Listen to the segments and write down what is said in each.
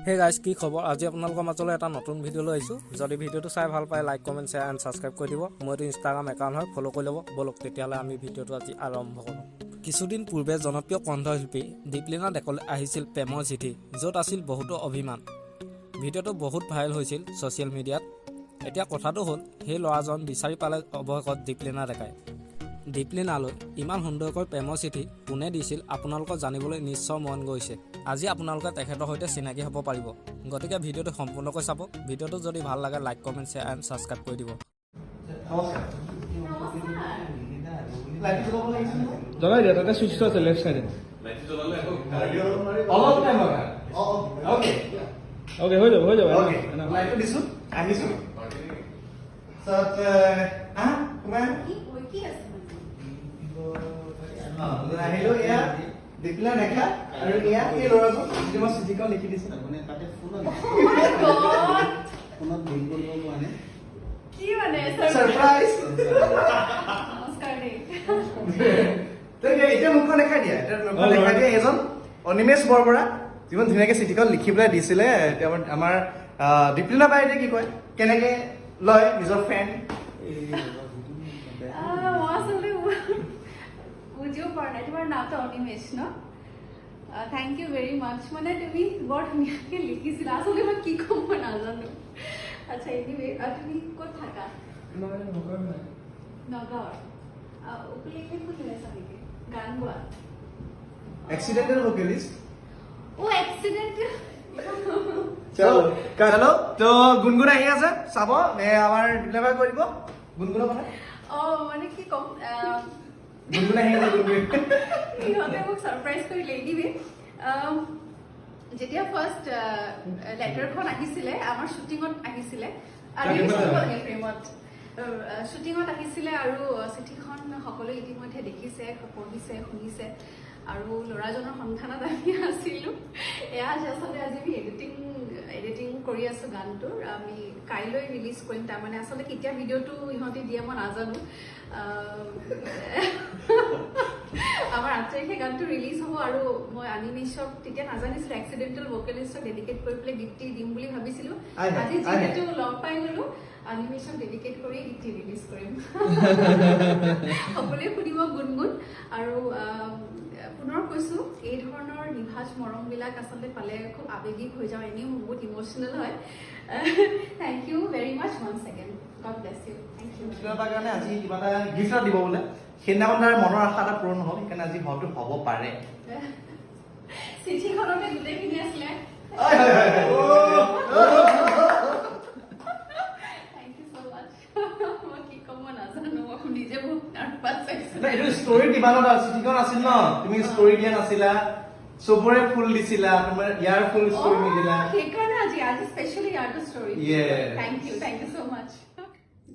Hey guys কি খবৰ আজি আপোনালোকৰ মাজলৈ এটা নতুন ভিডিঅ' লৈ আহিছোঁ যদি ভিডিঅ'টো চাই ভাল পায় like comment share and subscribe কৰি দিব মোৰ এইটো ইনষ্টাগ্ৰাম একাউণ্ট হয় ফ'ল' কৰি ল'ব ব'লক তেতিয়াহ'লে আমি ভিডিঅ'টো আজি আৰম্ভ কৰোঁ কিছুদিন পূৰ্বে জনপ্ৰিয় কণ্ঠশিল্পী দীপলিনা ডেকলৈ আহিছিল প্ৰেমৰ চিঠি য'ত আছিল বহুতো অভিমান ভিডিঅ'টো বহুত ভাইৰেল হৈছিল ছ'চিয়েল মিডিয়াত এতিয়া কথাটো হ'ল সেই ল'ৰাজন বিচাৰি পালে অৱশেষত দীপলিনা ডেকাই দীপলিনালৈ ইমান সুন্দৰকৈ প্ৰেমৰ চিঠি কোনে দিছিল আপোনালোকক জানিবলৈ নিশ্চয় মন গৈছে আজি আপোনালোকে তেখেতৰ সৈতে চিনাকি হ'ব পাৰিব গতিকে ভিডিঅ'টো সম্পূৰ্ণকৈ চাব ভিডিঅ'টো যদি ভাল লাগে like comment share and subscribe কৰি দিব জনাই দিয়া তাতে সুইচটো আছে লেফট সাইডে অলপ টাইম লগা ওকে ওকে হৈ যাব ওকে লাইটটো দিছো আহিছো সত কুমাৰ কি আছে আহিলো ইয়া দেখিলা দেখা আৰু ইয়া এই ল'ৰাজন যে মই চিঠিখন লিখি দিছো মানে তাতে ফোনত বিল কৰিব মানে কি মানে সাৰপ্ৰাইজ নমস্কাৰ দেই এতিয়া মুখখন দেখাই দিয়া মুখখন দেখাই দিয়া এজন অনিমেশ বৰবৰা যিমান ধুনীয়াকৈ চিঠিখন লিখি পেলাই দিছিলে আমাৰ দীপলিনা বাইদেৱে কি কয় কেনেকৈ লয় নিজৰ ফ্ৰেণ্ড বুঝিও পার না তোমার নামটা অনিমেষ না থ্যাংক ইউ ভেরি মাচ মানে তুমি বড় ধুনিয়াকে লিখিছিল আসলে মই কি কম নাজানো আচ্ছা এনিওয়ে তুমি কোথা থাকা নগাঁও ওপরে কোথায় আছে নাকি গান গোয়া एक्सीडेंटल वोकलिस्ट ও অ্যাক্সিডেন্ট চলো তো গুনগুন আহি আছে চাব আমাৰ ডিপ্লেভাৰ কৰিব গুনগুনৰ কথা মানে কি কম গুনগুন আহি আছে গুনগুন ইহঁতে মোক সারপ্রাইজ কৰি লেডিবে যেতিয়া ফাৰ্স্ট লেটাৰখন আহিছিলে আমাৰ শুটিঙত আহিছিলে আৰু ফ্ৰেমত শুটিঙত আহিছিলে আৰু চিঠিখন সকলোৱে ইতিমধ্যে দেখিছে পঢ়িছে শুনিছে আৰু ল'ৰাজনৰ সন্ধানত আমি আছিলোঁ এয়া আচলতে আজি আমি এডিটিং কৰি আছোঁ গানটোৰ আমি কাইলৈ ৰিলিজ কৰিম তাৰমানে আচলতে কেতিয়া ভিডিঅ'টো ইহঁতে দিয়ে মই নাজানো আমাৰ 8 তাৰিখে গানটো ৰিলিজ হ'ব আৰু মই এনিমেশ্যন তেতিয়া নাজানিছিলোঁ এক্সিডেণ্টেল ভোকেলিষ্টক ডেডিকেট কৰি পেলাই গীতটি দিম বুলি ভাবিছিলোঁ আজি যিহেতু লগ পাই গ'লোঁ এনিমেশ্যন ডেডিকেট কৰি গীতটি ৰিলিজ কৰিম সকলোৱে শুনিব গুণগুণ আৰু পুনৰ কৈছোঁ এই ধৰণৰ নিভাজ মৰমবিলাক আচলতে পালে খুব আৱেগিক হৈ যাওঁ এনেও বহুত ইম'চনেল হয় thank you very much one second God bless you thank you তাৰ কাৰণে আজি কিবা এটা গিফ্ট দিব বোলে সেইদিনাখন তাৰ মনৰ আশা এটা পূৰণ হ'ল সেইকাৰণে আজি হয়তো হ'ব পাৰে চিঠিখনতে গোটেইখিনি আছিলে এইটো ষ্টৰী দিবানত চিঠিখন আছিল ন তুমি ষ্টৰী দিয়া নাছিলা চবৰে ফুল দিছিলা তোমাৰ ইয়াৰ ফুল ষ্টৰী নিদিলা সেইকাৰণে আজি স্পেশালি ইয়াৰ ষ্টৰী থ্যাংক ইউ সো মাচ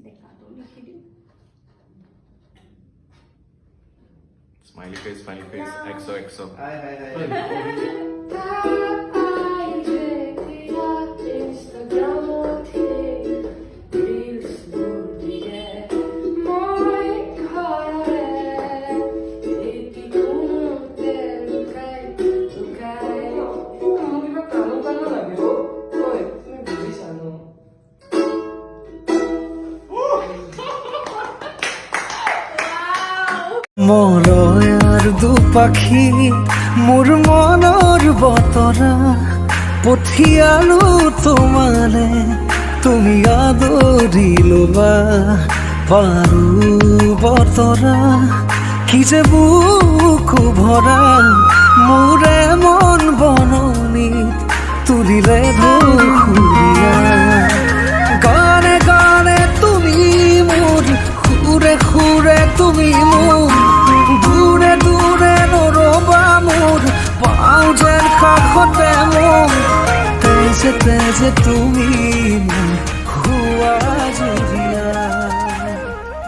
দেখা তো লিখি দিও Smiley face, XOXO. Hi. মৰয়াৰ দুপাখি মোৰ মনৰ বতৰা পঠিয়ালো তোমালে তুমি আদৰি ল'বা পাৰো বতৰা কি যে বুকু ভৰা মোৰে মন বননিত তুলিলে ধুৰীয়া গানে গানে তুমি মোৰ সুৰে সুৰে তুমি মোৰ দূৰে দূৰে নৰবা মোৰ পাওঁ যেন কাষতে মোৰ তেজে তেজে তুমি মোৰ হোৱা